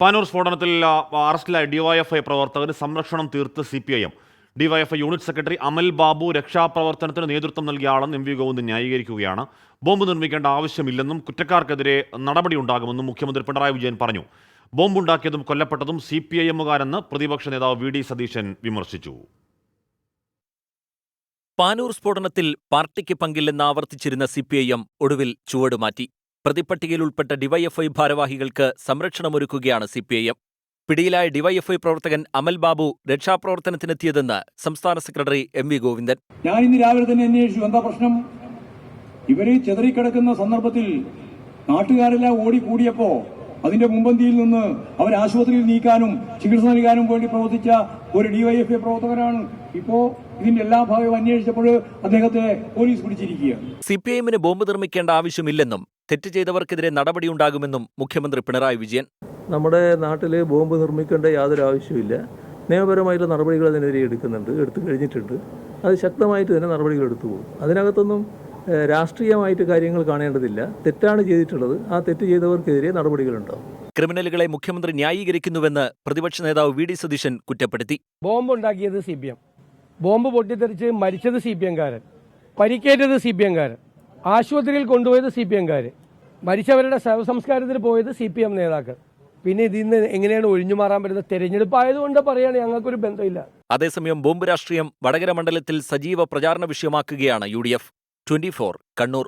പാനൂർ സ്ഫോടനത്തിൽ അറസ്റ്റിലായ ഡിവൈഎഫ്ഐ പ്രവർത്തകന് സംരക്ഷണം തീർത്ത് CPIM. ഡിവൈഎഫ്ഐ യൂണിറ്റ് സെക്രട്ടറി അമൽ ബാബു രക്ഷാപ്രവർത്തനത്തിന് നേതൃത്വം നൽകിയ ആളെന്ന് MV ഗോവിന്ദൻ ന്യായീകരിക്കുകയാണ്. ബോംബ് നിർമ്മിക്കേണ്ട ആവശ്യമില്ലെന്നും കുറ്റക്കാർക്കെതിരെ നടപടിയുണ്ടാകുമെന്നും മുഖ്യമന്ത്രി പിണറായി വിജയൻ പറഞ്ഞു. ബോംബുണ്ടാക്കിയതും കൊല്ലപ്പെട്ടതും CPIMകാരെന്ന് പ്രതിപക്ഷ നേതാവ് VD സതീശൻ വിമർശിച്ചു. പാനൂർ സ്ഫോടനത്തിൽ പാർട്ടിക്ക് പങ്കില്ലെന്ന് ആവർത്തിച്ചിരുന്ന CPIM ഒടുവിൽ ചുവടുമാറ്റി. പ്രതിപട്ടികയിൽ ഉൾപ്പെട്ട ഡിവൈഎഫ്ഐ ഭാരവാഹികൾക്ക് സംരക്ഷണമൊരുക്കുകയാണ് CPIM. പിടിയിലായ ഡിവൈഎഫ്ഐ പ്രവർത്തകൻ അമൽ ബാബു രക്ഷാപ്രവർത്തനത്തിനെത്തിയതെന്ന് സംസ്ഥാന സെക്രട്ടറി MV ഗോവിന്ദൻ. ഞാൻ ഇന്ന് രാവിലെ തന്നെ അന്വേഷിച്ചു എന്താ പ്രശ്നം. ഇവര് ചെതറിക്കിടക്കുന്ന സന്ദർഭത്തിൽ നാട്ടുകാരെല്ലാം ഓടിക്കൂടിയപ്പോ അതിന്റെ മുമ്പന്തിയിൽ നിന്ന് അവർ ആശുപത്രിയിൽ നീക്കാനും ചികിത്സ നൽകാനും വേണ്ടി പ്രവർത്തിച്ച ഒരു ഡിവൈഎഫ്ഐ പ്രവർത്തകനാണ്. ഇപ്പോ ഇതിന്റെ എല്ലാ ഭാഗവും അന്വേഷിച്ചപ്പോൾ അദ്ദേഹത്തെ പോലീസ് പിടിച്ചിരിക്കുകയാണ്. CPIMന് ബോംബ് നിർമ്മിക്കേണ്ട ആവശ്യമില്ലെന്നും തെറ്റ് ചെയ്തവർക്കെതിരെ നടപടിയുണ്ടാകുമെന്നും മുഖ്യമന്ത്രി പിണറായി വിജയൻ. നമ്മുടെ നാട്ടിൽ ബോംബ് നിർമ്മിക്കേണ്ട യാതൊരു ആവശ്യമില്ല. നിയമപരമായിട്ടുള്ള നടപടികൾ അതിനെതിരെ എടുത്തു കഴിഞ്ഞിട്ടുണ്ട്. അത് ശക്തമായിട്ട് തന്നെ നടപടികൾ എടുത്തു പോകും. അതിനകത്തൊന്നും രാഷ്ട്രീയമായിട്ട് കാര്യങ്ങൾ കാണേണ്ടതില്ല. തെറ്റാണ് ചെയ്തിട്ടുള്ളത്. ആ തെറ്റ് ചെയ്തവർക്കെതിരെ നടപടികളുണ്ടാവും. ക്രിമിനലുകളെ മുഖ്യമന്ത്രി ന്യായീകരിക്കുന്നുവെന്ന് പ്രതിപക്ഷ നേതാവ് VD സതീശൻ കുറ്റപ്പെടുത്തി. ബോംബ് ഉണ്ടാക്കിയത് CPM, ബോംബ് പൊട്ടിത്തെറിച്ച് മരിച്ചത് CPMകാരൻ, പരിക്കേറ്റത് CPMകാരൻ, ആശുപത്രിയിൽ കൊണ്ടുപോയത് CPMകാർ, മരിച്ചവരുടെ ശവസംസ്കാരത്തിന് പോയത് CPM നേതാക്കൾ. പിന്നെ ഇതിന്ന് എങ്ങനെയാണ് ഒഴിഞ്ഞു മാറാൻ പറ്റുന്നത്? തെരഞ്ഞെടുപ്പ് ആയതുകൊണ്ട് പറയാണ് ഞങ്ങൾക്കൊരു ബന്ധമില്ല. അതേസമയം ബോംബ് രാഷ്ട്രീയം വടകര മണ്ഡലത്തിൽ സജീവ പ്രചാരണ വിഷയമാക്കുകയാണ് UDF. 24 കണ്ണൂർ.